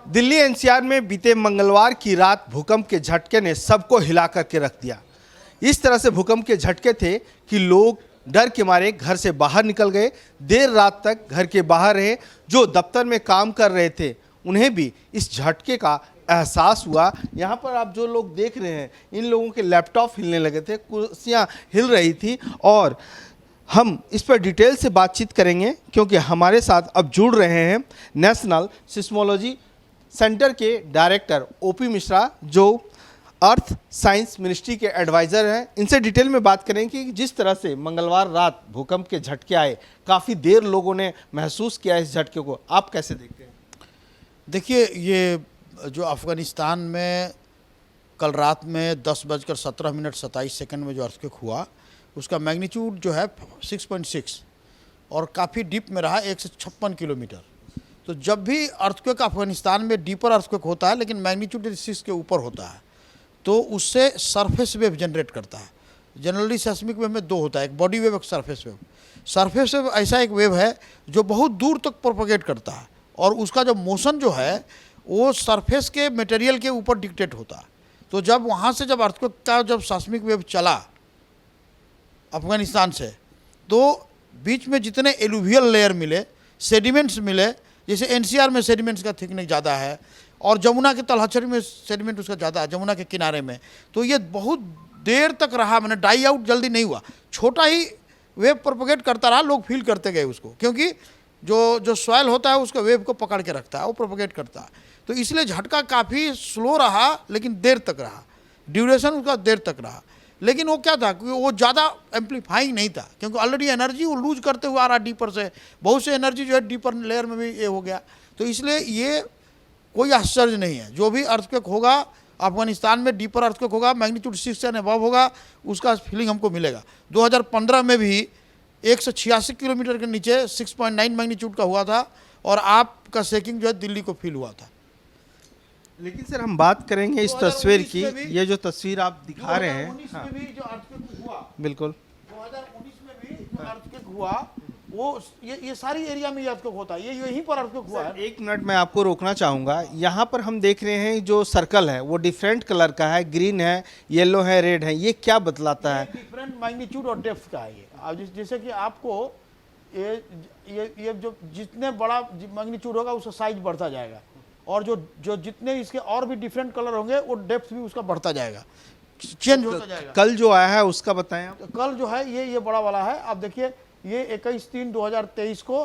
Delhi NCR में बीते मंगलवार की रात भूकंप के झटके ने सबको हिला करके रख दिया। इस तरह से भूकंप के झटके थे कि लोग डर के मारे घर से बाहर निकल गए। देर रात तक घर के बाहर रहे। जो दफ्तर में काम कर रहे थे उन्हें भी इस झटके का एहसास हुआ। यहाँ पर आप जो लोग देख रहे हैं, इन लोगों के लैपटॉप हिलने लगे थे, कुर्सियाँ हिल रही थी। और हम इस पर डिटेल से बातचीत करेंगे क्योंकि हमारे साथ अब जुड़ रहे हैं नेशनल सिस्मोलॉजी सेंटर के डायरेक्टर ओपी मिश्रा, जो अर्थ साइंस मिनिस्ट्री के एडवाइज़र हैं। इनसे डिटेल में बात करें कि जिस तरह से मंगलवार रात भूकंप के झटके आए, काफ़ी देर लोगों ने महसूस किया इस झटके को, आप कैसे देखते हैं? देखिए, ये जो अफ़गानिस्तान में कल रात में 10:17:27 में जो अर्थक्वेक हुआ, उसका मैग्नीट्यूड जो है 6.6 और काफ़ी डीप में रहा, 156 किलोमीटर। तो जब भी अर्थक्वेक अफ़गानिस्तान में डीपर अर्थक्वेक होता है, लेकिन मैग्नीट्यूड 6 के ऊपर होता है, तो उससे सरफेस वेव जनरेट करता है। जनरली सेस्मिक वेव में दो होता है, एक बॉडी वेव, एक सरफेस वेव। सरफेस वेव ऐसा एक वेव है जो बहुत दूर तक प्रोपोगेट करता है और उसका जो मोशन जो है वो सरफेस के मटेरियल के ऊपर डिक्टेट होता है। तो जब वहाँ से जब अर्थक्वेक का जब सेस्मिक वेव चला अफ़गानिस्तान से, तो बीच में जितने एलुवियल लेयर मिले, सेडिमेंट्स मिले, जैसे एनसीआर में सेडिमेंट्स का थिकनेस ज़्यादा है और जमुना के तलहचरी में सेडिमेंट उसका ज़्यादा है, जमुना के किनारे में, तो ये बहुत देर तक रहा। मैंने डाई आउट जल्दी नहीं हुआ, छोटा ही वेव प्रोपोगेट करता रहा, लोग फील करते गए उसको, क्योंकि जो सॉइल होता है उसका वेव को पकड़ के रखता है, वो प्रोपोगेट करता है। तो इसलिए झटका काफ़ी स्लो रहा, लेकिन देर तक रहा, ड्यूरेशन उसका देर तक रहा। लेकिन वो क्या था कि वो ज़्यादा एम्पलीफाइंग नहीं था, क्योंकि ऑलरेडी एनर्जी वो लूज करते हुए आ रहा डीपर से, बहुत से एनर्जी जो है डीपर लेयर में भी ये हो गया। तो इसलिए ये कोई आश्चर्य नहीं है, जो भी अर्थक्वेक होगा अफगानिस्तान में, डीपर अर्थक्वेक होगा, मैग्नीट्यूड 6 से अबव होगा, उसका फीलिंग हमको मिलेगा। 2015 में भी 186 किलोमीटर के नीचे 6.9 मैग्नीट्यूड का हुआ था और आपका शेकिंग जो है दिल्ली को फील हुआ था। लेकिन सर, हम बात करेंगे इस तस्वीर की। ये जो तस्वीर आप दिखा रहे हैं, 2019 में भी जो अर्थक्वेक हुआ, बिल्कुल 2019 में भी जो अर्थक्वेक हुआ, वो ये सारी एरिया में अर्थक्वेक होता है, ये यहीं पर अर्थक्वेक हुआ है। एक मिनट मैं आपको रोकना चाहूँगा। यहाँ पर हम देख रहे हैं जो सर्कल है वो डिफरेंट कलर का है, ग्रीन है, येलो है, रेड है। ये क्या बतलाता है? डिफरेंट मैग्नीट्यूड और डेप्थ का है ये। अब जैसे कि आपको ये जो जितने बड़ा मैग्नीट्यूड होगा उसका साइज बढ़ता जाएगा, और जो जितने इसके और भी डिफरेंट कलर होंगे वो डेप्थ भी उसका बढ़ता जाएगा, चेंज होता जाएगा। कल जो आया है उसका बताएं आप। तो कल जो है ये बड़ा वाला है, आप देखिए, ये 21/3/2023 को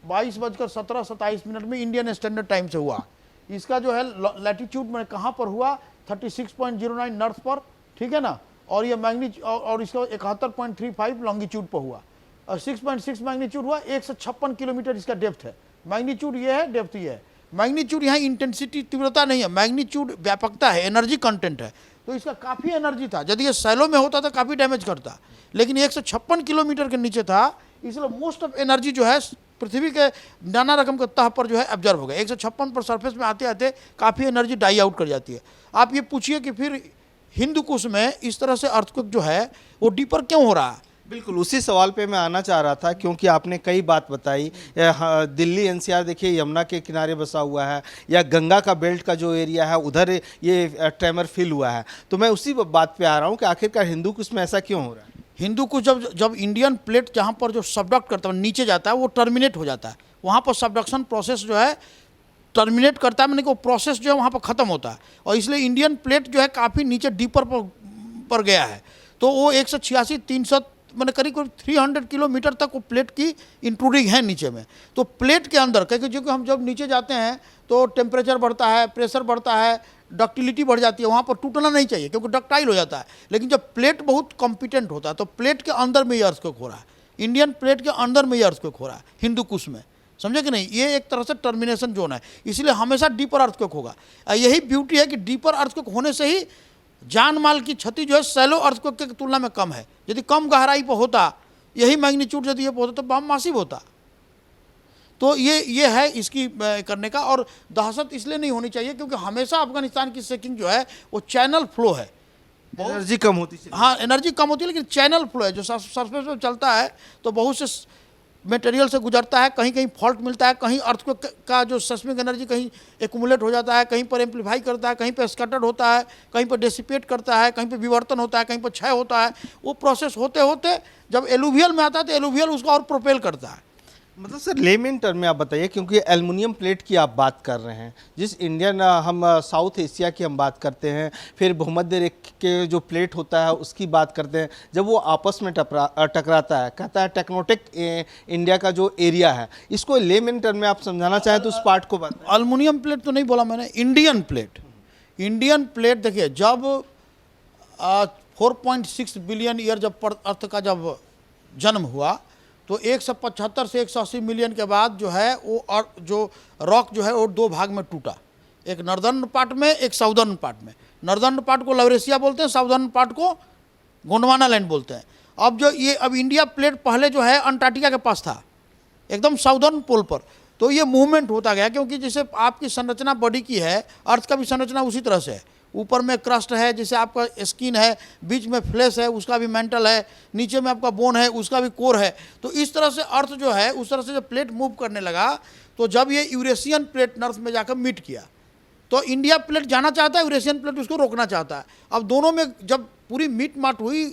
22:17:27 में इंडियन स्टैंडर्ड टाइम से हुआ। इसका जो है लैटिट्यूड में कहाँ पर हुआ, 36.09 नॉर्थ पर, ठीक है ना, और ये मैग्नीट्यूड और इसका 71.35 लॉन्गिट्यूड पर हुआ, और 6.6 मैग्नीट्यूड हुआ। 156 किलोमीटर इसका डेप्थ है। मैग्नीट्यूड ये है, डेप्थ ये है। मैग्नीट्यूड यहाँ इंटेंसिटी, तीव्रता नहीं है, मैग्नीट्यूड व्यापकता है, एनर्जी कंटेंट है। तो इसका काफ़ी एनर्जी था। यदि ये सैलो में होता तो काफ़ी डैमेज करता, लेकिन 156 किलोमीटर के नीचे था, इसलिए मोस्ट ऑफ एनर्जी जो है पृथ्वी के नाना रकम के तह पर जो है ऑब्जर्व हो गया। 156 पर सरफेस में आते आते काफ़ी एनर्जी डाई आउट कर जाती है। आप ये पूछिए कि फिर हिंदू कुश में इस तरह से अर्थक्वेक जो है वो डीपर क्यों हो रहा है? बिल्कुल उसी सवाल पे मैं आना चाह रहा था, क्योंकि आपने कई बात बताई। दिल्ली एनसीआर देखिए यमुना के किनारे बसा हुआ है, या गंगा का बेल्ट का जो एरिया है उधर ये ट्रेमर फील हुआ है। तो मैं उसी बात पे आ रहा हूँ कि आखिरकार हिंदू कुश में ऐसा क्यों हो रहा है? हिंदू कुश जब इंडियन प्लेट जहाँ पर जो सबडक्ट करता है, नीचे जाता है, वो टर्मिनेट हो जाता है, वहाँ पर सबडक्शन प्रोसेस जो है टर्मिनेट करता है, मैंने कि वो प्रोसेस जो है वहाँ पर ख़त्म होता है, और इसलिए इंडियन प्लेट जो है काफ़ी नीचे डीपर पर गया है। तो वो 186 300 मैंने करीब 300 किलोमीटर तक वो प्लेट की इंट्रूडिंग है नीचे में। तो प्लेट के अंदर, क्योंकि हम जब नीचे जाते हैं तो टेम्परेचर बढ़ता है, प्रेशर बढ़ता है, डक्टिलिटी बढ़ जाती है, वहाँ पर टूटना नहीं चाहिए क्योंकि डक्टाइल हो जाता है। लेकिन जब प्लेट बहुत कॉम्पिटेंट होता है तो प्लेट के अंदर में ये अर्थक्वेक हो रहा है, इंडियन प्लेट के अंदर में ये अर्थक्वेक हो रहा है हिंदू कुश में, समझे कि नहीं? ये एक तरह से टर्मिनेशन जोन है, इसलिए हमेशा डीपर अर्थक्वेक होगा। यही ब्यूटी है कि डीपर अर्थक्वेक होने से ही जान माल की क्षति जो है सैलो अर्थक्वेक की तुलना में कम है। यदि कम गहराई पर होता, यही मैग्नीट्यूड यदि ये होता तो बम मासिव होता। तो ये है इसकी करने का। और दहशत इसलिए नहीं होनी चाहिए क्योंकि हमेशा अफगानिस्तान की शेकिंग जो है वो चैनल फ्लो है, एनर्जी कम होती है। हाँ, एनर्जी कम होती है, लेकिन चैनल फ्लो है, जो सरफेस पर चलता है तो बहुत से मटेरियल से गुजरता है, कहीं कहीं फॉल्ट मिलता है, कहीं अर्थ का जो सेस्मिक एनर्जी कहीं एक्यूमुलेट हो जाता है, कहीं पर एम्पलीफाई करता है, कहीं पर स्कैटर्ड होता है, कहीं पर डेसिपेट करता है, कहीं पर विवर्तन होता है, कहीं पर क्षय होता है। वो प्रोसेस होते होते जब एलुवियल में आता है तो एलुवियल उसको और प्रोपेल करता है। मतलब सर लेमन टर्म में आप बताइए, क्योंकि एल्युमिनियम प्लेट की आप बात कर रहे हैं, जिस इंडियन हम साउथ एशिया की हम बात करते हैं, फिर भूमध्य रेखा के जो प्लेट होता है उसकी बात करते हैं, जब वो आपस में टकराता है, कहता है टेक्नोटिक इंडिया का जो एरिया है, इसको लेमन टर्म में आप समझाना चाहें तो उस पार्ट को बताएं। एल्युमिनियम प्लेट तो नहीं बोला मैंने, इंडियन प्लेट। इंडियन प्लेट देखिए, जब 4.6 बिलियन ईयर जब अर्थ का जब जन्म हुआ तो 175 से 180 मिलियन के बाद जो है वो और जो रॉक जो है वो दो भाग में टूटा, एक नॉर्दर्न पार्ट में, एक साउदर्न पार्ट में। नॉर्दर्न पार्ट को लवरेशिया बोलते हैं, साउदर्न पार्ट को गोंडवाना लैंड बोलते हैं। अब जो ये अब इंडिया प्लेट पहले जो है अंटार्कटिका के पास था, एकदम साउदर्न पोल पर। तो ये मूवमेंट होता गया, क्योंकि जैसे आपकी संरचना बॉडी की है, अर्थ का भी संरचना उसी तरह से है। ऊपर में क्रस्ट है, जैसे आपका स्किन है, बीच में फ्लैश है, उसका भी मेंटल है, नीचे में आपका बोन है, उसका भी कोर है। तो इस तरह से अर्थ जो है, उस तरह से जब प्लेट मूव करने लगा तो जब ये यूरेशियन प्लेट नॉर्थ में जाकर मीट किया तो इंडिया प्लेट जाना चाहता है, यूरेशियन प्लेट उसको रोकना चाहता है। अब दोनों में जब पूरी मीट माट हुई,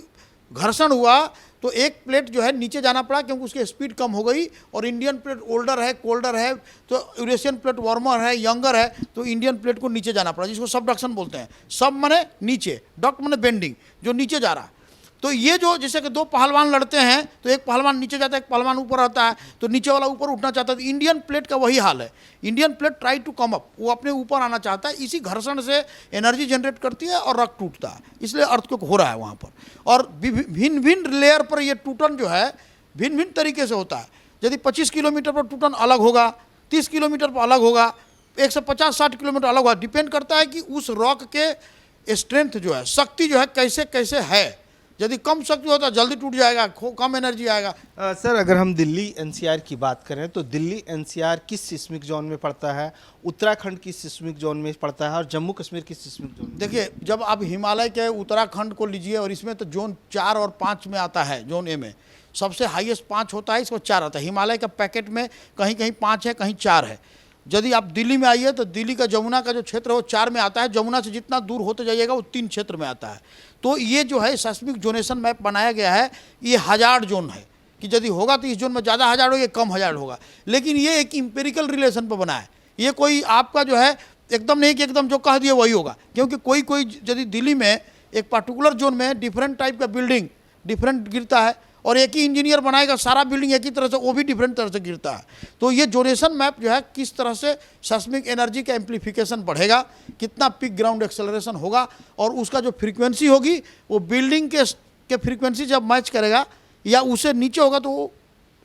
घर्षण हुआ, तो एक प्लेट जो है नीचे जाना पड़ा क्योंकि उसकी स्पीड कम हो गई। और इंडियन प्लेट ओल्डर है, कोल्डर है, तो यूरेशियन प्लेट वार्मर है, यंगर है, तो इंडियन प्लेट को नीचे जाना पड़ा, जिसको सबडक्शन बोलते हैं। सब माने नीचे, डक्ट माने बेंडिंग, जो नीचे जा रहा है। तो ये जो जैसे कि दो पहलवान लड़ते हैं तो एक पहलवान नीचे जाता है, एक पहलवान ऊपर आता है, तो नीचे वाला ऊपर उठना चाहता है। तो इंडियन प्लेट का वही हाल है। Indian plate try to come up, वो अपने ऊपर आना चाहता है। इसी घर्षण से एनर्जी जनरेट करती है और रॉक टूटता है, इसलिए अर्थक्वेक हो रहा है वहाँ पर। और भिन्न भिन्न लेयर पर ये टूटन जो है भिन्न भिन्न तरीके से होता है। यदि 25 किलोमीटर पर टूटन अलग होगा, 30 किलोमीटर पर अलग होगा, 150-60 किलोमीटर अलग होगा। डिपेंड करता है कि उस रॉक के स्ट्रेंथ जो है, शक्ति जो है कैसे कैसे है। यदि कम शक्ति होता है जल्दी टूट जाएगा, कम एनर्जी आएगा। सर अगर हम दिल्ली एनसीआर की बात करें तो दिल्ली एनसीआर किस सिस्मिक जोन में पड़ता है, उत्तराखंड किस सिस्मिक जोन में पड़ता है और जम्मू कश्मीर किस सिस्मिक जोन में? देखिए, जब आप हिमालय के उत्तराखंड को लीजिए और इसमें तो जोन 4 और 5 में आता है। जोन ए में सबसे हाईएस्ट 5 होता है, इसको 4 आता है। हिमालय का पैकेट में कहीं कहीं 5 है, कहीं 4 है। यदि आप दिल्ली में आइए तो दिल्ली का यमुना का जो क्षेत्र है वो 4 में आता है। यमुना से जितना दूर होते जाइएगा वो 3 क्षेत्र में आता है। तो ये जो है सेस्मिक जोनेशन मैप बनाया गया है, ये हजार्ड जोन है कि यदि होगा तो इस जोन में ज़्यादा हजार्ड होगा, कम हजार्ड होगा। लेकिन ये एक इम्पेरिकल रिलेशन पर बना है। ये कोई आपका जो है एकदम नहीं कि एकदम जो कह दिए वही होगा, क्योंकि कोई कोई यदि दिल्ली में एक पर्टिकुलर जोन में डिफरेंट टाइप का बिल्डिंग डिफरेंट गिरता है और एक ही इंजीनियर बनाएगा सारा बिल्डिंग एक ही तरह से, वो भी डिफरेंट तरह से गिरता है। तो ये जोनेशन मैप जो है किस तरह से सेस्मिक एनर्जी का एम्प्लीफिकेशन बढ़ेगा, कितना पिक ग्राउंड एक्सेलरेशन होगा और उसका जो फ्रीक्वेंसी होगी वो बिल्डिंग के फ्रीक्वेंसी जब मैच करेगा या उससे नीचे होगा तो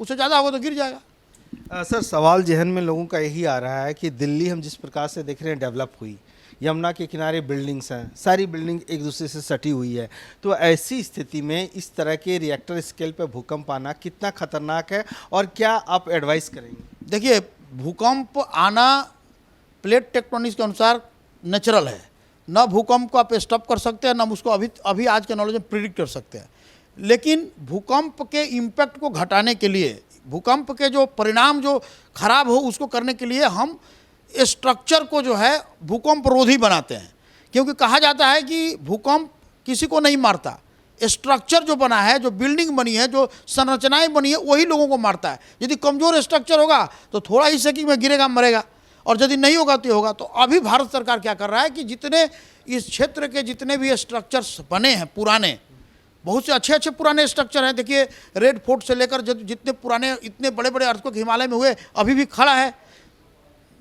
उससे ज़्यादा होगा तो गिर जाएगा। सर सवाल जहन में लोगों का यही आ रहा है कि दिल्ली हम जिस प्रकार से देख रहे हैं डेवलप हुई, यमुना के किनारे बिल्डिंग्स हैं, सारी बिल्डिंग एक दूसरे से सटी हुई है, तो ऐसी स्थिति में इस तरह के रिएक्टर स्केल पर भूकंप आना कितना खतरनाक है और क्या आप एडवाइस करेंगे? देखिए, भूकंप आना प्लेट टेक्टोनिक्स के अनुसार नेचुरल है। न भूकंप को आप स्टॉप कर सकते हैं, न उसको अभी आज के नॉलेज में प्रिडिक्ट कर सकते हैं। लेकिन भूकंप के इम्पैक्ट को घटाने के लिए, भूकंप के जो परिणाम जो खराब हो उसको करने के लिए हम स्ट्रक्चर को जो है भूकंप रोधी बनाते हैं। क्योंकि कहा जाता है कि भूकंप किसी को नहीं मारता, स्ट्रक्चर जो बना है, जो बिल्डिंग बनी है, जो संरचनाएं बनी है, वही लोगों को मारता है। यदि कमज़ोर स्ट्रक्चर होगा तो थोड़ा ही सेकंड में गिरेगा, मरेगा, और यदि नहीं होगा तो होगा। तो अभी भारत सरकार क्या कर रहा है कि जितने इस क्षेत्र के जितने भी स्ट्रक्चर्स बने हैं पुराने, बहुत से अच्छे अच्छे पुराने स्ट्रक्चर हैं। देखिए, रेड फोर्ट से लेकर जितने पुराने इतने बड़े बड़े अर्थक्वेक हिमालय में हुए अभी भी खड़ा है।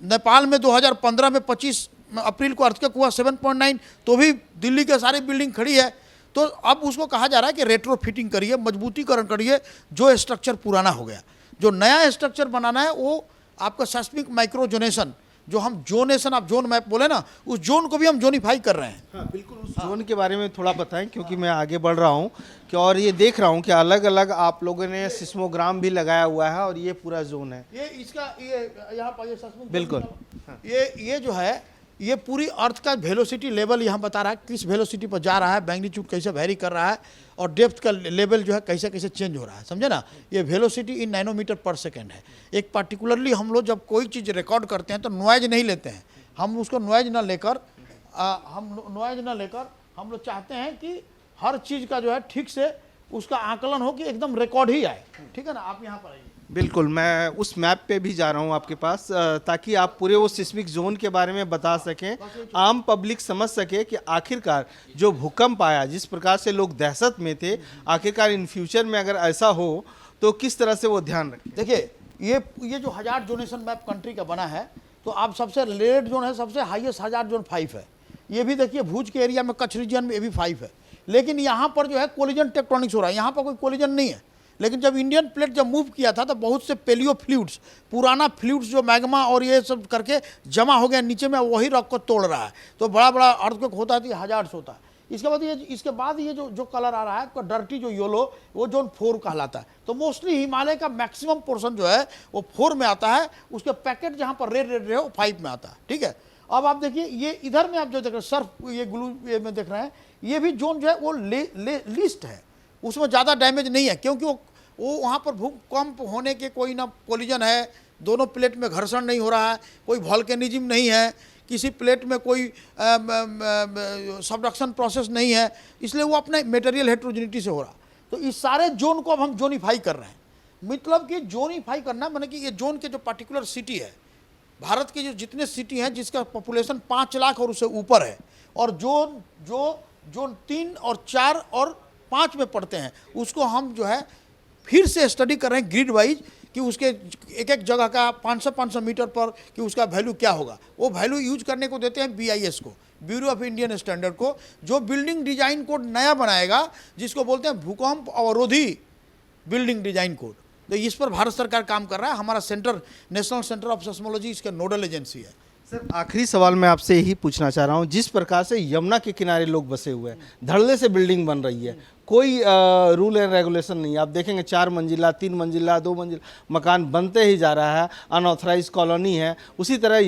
नेपाल में 2015 में 25 अप्रैल को अर्थक्वेक हुआ 7.9, तो भी दिल्ली के सारी बिल्डिंग खड़ी है। तो अब उसको कहा जा रहा है कि रेट्रो फिटिंग करिए, मजबूतीकरण करिए जो स्ट्रक्चर पुराना हो गया। जो नया स्ट्रक्चर बनाना है वो आपका सेस्मिक माइक्रो जोनेशन, जो हम जोनेशन आप जोन मैप बोले ना, उस जोन को भी हम जोनिफाई कर रहे हैं। हाँ बिल्कुल, उस जोन के बारे में थोड़ा बताएं, क्योंकि मैं आगे बढ़ रहा हूँ कि और ये देख रहा हूँ कि अलग अलग आप लोगों ने सिस्मोग्राम भी लगाया हुआ है और ये पूरा जोन है। ये इसका ये यहाँ पर ये सेस्मिक बिल्कुल, ये जो है ये पूरी अर्थ का वेलोसिटी लेवल यहाँ बता रहा है, किस वेलोसिटी पर जा रहा है, मैग्नीट्यूड कैसे वेरी कर रहा है, और डेप्थ का लेवल जो है कैसे कैसे चेंज हो रहा है, समझे ना। ये वेलोसिटी इन नैनोमीटर पर सेकेंड है। एक पार्टिकुलरली हम लोग जब कोई चीज़ रिकॉर्ड करते हैं तो नॉइज नहीं लेते हैं, हम उसको नॉइज ना लेकर हम लोग चाहते हैं कि हर चीज़ का जो है ठीक से उसका आकलन हो कि एकदम रिकॉर्ड ही आए, ठीक है ना। आप यहाँ पर आइए। बिल्कुल, मैं उस मैप पे भी जा रहा हूँ आपके पास, ताकि आप पूरे वो सिस्मिक जोन के बारे में बता सकें, आम पब्लिक समझ सके कि आखिरकार जो भूकंप आया, जिस प्रकार से लोग दहशत में थे, आखिरकार इन फ्यूचर में अगर ऐसा हो तो किस तरह से वो ध्यान रखें। देखिए ये जो हजार्ड जोनेशन मैप कंट्री का बना है, तो आप सबसे रेड जोन है, सबसे हाईएस्ट हजार्ड जोन 5 है। ये भी देखिए भुज के एरिया में, कच्छ रीजन में ये भी 5 है। लेकिन यहाँ पर जो है कोलिजन टेक्टोनिक्स हो रहा है, यहाँ पर कोई कोलिजन नहीं है। लेकिन जब इंडियन प्लेट जब मूव किया था तो बहुत से पेलियो फ्लूइड्स, पुराना फ्लूइड्स जो मैग्मा और ये सब करके जमा हो गया नीचे में, वही रॉक को तोड़ रहा है। तो बड़ा बड़ा अर्थक्वेक होता है, हजार्ड्स होता है। इसके बाद ये जो कलर आ रहा है डर्टी जो येलो, वो जोन 4 कहलाता है। तो मोस्टली हिमालय का मैक्सिमम पोर्शन जो है वो 4 में आता है, उसके पैकेट जहाँ पर रेड रेड रहे वो 5 में आता है, ठीक है। अब आप देखिए ये इधर में आप जो देख रहे हैं सर्फ, ये ग्लू ये में देख रहे हैं, ये भी जोन जो है वो लिस्ट है, उसमें ज़्यादा डैमेज नहीं है, क्योंकि वो वहाँ पर भूकंप होने के कोई ना कोलिजन है, दोनों प्लेट में घर्षण नहीं हो रहा है, कोई वॉल्केनिज्म नहीं है, किसी प्लेट में कोई सबडक्शन प्रोसेस नहीं है, इसलिए वो अपने मटेरियल हेट्रोजेनिटी से हो रहा। तो इस सारे जोन को अब हम जोनीफाई कर रहे हैं। मतलब कि जोनीफाई करना माने कि ये जोन के जो पर्टिकुलर सिटी है, भारत के जो जितने सिटी हैं जिसका पॉपुलेशन 5 लाख और उससे ऊपर है, और जोन 3 और 4 और 5 में पड़ते हैं, उसको हम जो है फिर से स्टडी कर रहे हैं ग्रिड वाइज, कि उसके एक एक जगह का 500 मीटर पर कि उसका वैल्यू क्या होगा। वो वैल्यू यूज करने को देते हैं BIS को, ब्यूरो ऑफ इंडियन स्टैंडर्ड को, जो बिल्डिंग डिजाइन कोड नया बनाएगा, जिसको बोलते हैं भूकंप अवरोधी बिल्डिंग डिजाइन कोड। तो इस पर भारत सरकार काम कर रहा है। हमारा centre, national centre of seismology, इसका नोडल एजेंसी है। सर, आखिरी सवाल मैं आपसे यही पूछना चाह रहा हूँ, जिस प्रकार से यमुना के किनारे लोग बसे हुए हैं, धड़ल्ले से बिल्डिंग बन रही है, कोई रूल एंड रेगुलेशन नहीं है। आप देखेंगे 4 मंजिला, 3 मंजिला, 2 मंजिला मकान बनते ही जा रहा है, अनऑथराइज कॉलोनी है। उसी तरह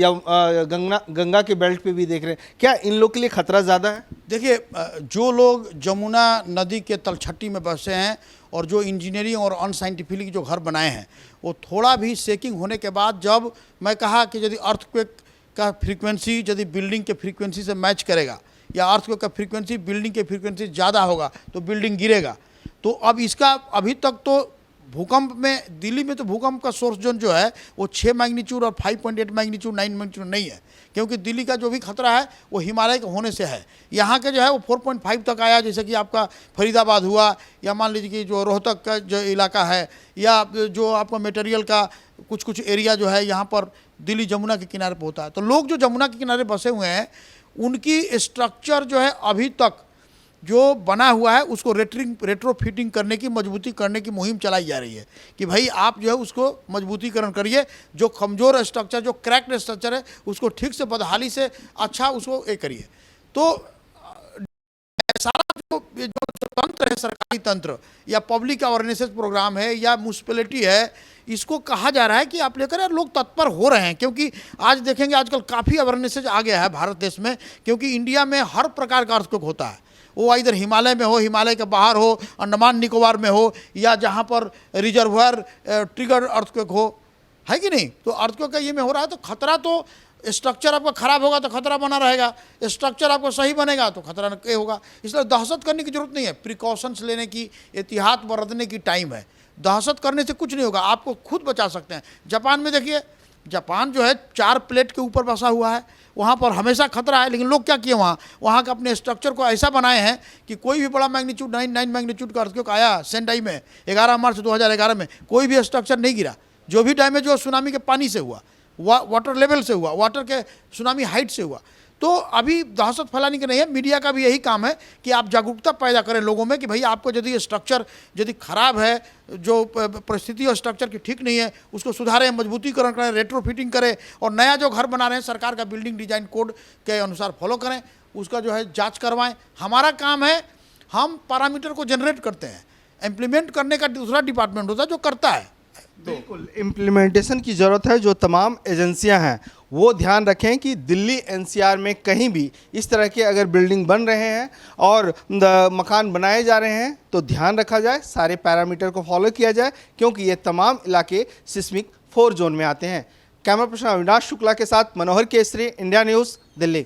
गंगा के बेल्ट पे भी देख रहे हैं, क्या इन लोग के लिए खतरा ज़्यादा है? देखिए, जो लोग जमुना नदी के तलछट्टी में बसे हैं और जो इंजीनियरिंग और अनसाइंटिफिकली जो घर बनाए हैं, वो थोड़ा भी शेकिंग होने के बाद, जब मैं कहा कि यदि अर्थक्वेक का फ्रीक्वेंसी यदि बिल्डिंग के फ्रीक्वेंसी से मैच करेगा, या अर्थक्वेक का फ्रीक्वेंसी बिल्डिंग के फ्रीक्वेंसी ज़्यादा होगा तो बिल्डिंग गिरेगा। तो अब इसका अभी तक तो भूकंप में, दिल्ली में तो भूकंप का सोर्स जोन जो है वो 6 मैग्नीट्यूड और 5.8 मैग्नीट्यूड 9 मैग्नीट्यूड नहीं है, क्योंकि दिल्ली का जो भी खतरा है वो हिमालय के होने से है। यहाँ के जो है वो 4.5 तक आया, जैसे कि आपका फरीदाबाद हुआ, या मान लीजिए कि जो रोहतक का जो इलाका है, या जो आपका मटेरियल का कुछ एरिया जो है यहाँ पर दिल्ली जमुना के किनारे पर होता है। तो लोग जो जमुना के किनारे बसे हुए हैं, उनकी स्ट्रक्चर जो है अभी तक जो बना हुआ है उसको रेट्रोफिटिंग करने की, मजबूती करने की मुहिम चलाई जा रही है, कि भाई आप जो है उसको मजबूतीकरण करिए, जो कमज़ोर स्ट्रक्चर, जो क्रैक्ड स्ट्रक्चर है उसको ठीक से बदहाली से अच्छा उसको करिए। तो सारा जो तंत्र है, सरकारी तंत्र या पब्लिक अवेयरनेस प्रोग्राम है या म्यूनसिपैलिटी है, इसको कहा जा रहा है कि आप लेकर, लोग तत्पर हो रहे हैं। क्योंकि आज देखेंगे आजकल काफ़ी अवेयरनेस आ गया है भारत देश में, क्योंकि इंडिया में हर प्रकार का अर्थक्वेक होता है, वो इधर हिमालय में हो, हिमालय के बाहर हो, अंडमान निकोबार में हो, या जहाँ पर रिजर्वायर ट्रिगर अर्थक्वेक हो, है कि नहीं। तो अर्थक्वेक का ये में हो रहा है, तो खतरा तो, स्ट्रक्चर आपका खराब होगा तो खतरा बना रहेगा, स्ट्रक्चर आपको सही बनेगा तो खतरा नहीं होगा। इसलिए दहशत करने की जरूरत नहीं है, प्रिकॉशंस लेने की, एहतियात बरतने की टाइम है। दहशत करने से कुछ नहीं होगा, आपको खुद बचा सकते हैं। जापान में देखिए, जापान जो है 4 प्लेट के ऊपर बसा हुआ है, वहाँ पर हमेशा खतरा है, लेकिन लोग क्या किए, वहाँ का अपने स्ट्रक्चर को ऐसा बनाए हैं कि कोई भी बड़ा मैग्नीट्यूड 9 मैग्नीट्यूड का अर्थक्वेक आया सेंडाई में 11 मार्च 2011 में, कोई भी स्ट्रक्चर नहीं गिरा। जो भी डैमेज हुआ सुनामी के पानी से हुआ, वाटर लेवल से हुआ, वाटर के सुनामी हाइट से हुआ। तो अभी दहशत फैलाने की नहीं है, मीडिया का भी यही काम है कि आप जागरूकता पैदा करें लोगों में, कि भाई आपको यदि स्ट्रक्चर यदि खराब है, जो परिस्थिति और स्ट्रक्चर की ठीक नहीं है, उसको सुधारें, मजबूतीकरण करें, रेट्रोफिटिंग करें, और नया जो घर बना रहे हैं सरकार का बिल्डिंग डिजाइन कोड के अनुसार फॉलो करें, उसका जो है जाँच करवाएँ। हमारा काम है, हम पैरामीटर को जनरेट करते हैं, इम्प्लीमेंट करने का दूसरा डिपार्टमेंट होता है जो करता है। बिल्कुल, इम्प्लीमेंटेशन की ज़रूरत है। जो तमाम एजेंसियां हैं वो ध्यान रखें कि दिल्ली एनसीआर में कहीं भी इस तरह के अगर बिल्डिंग बन रहे हैं और मकान बनाए जा रहे हैं तो ध्यान रखा जाए, सारे पैरामीटर को फॉलो किया जाए, क्योंकि ये तमाम इलाके सिस्मिक 4 जोन में आते हैं। कैमरा पर्सन अविनाश शुक्ला के साथ मनोहर केसरी, इंडिया न्यूज़, दिल्ली।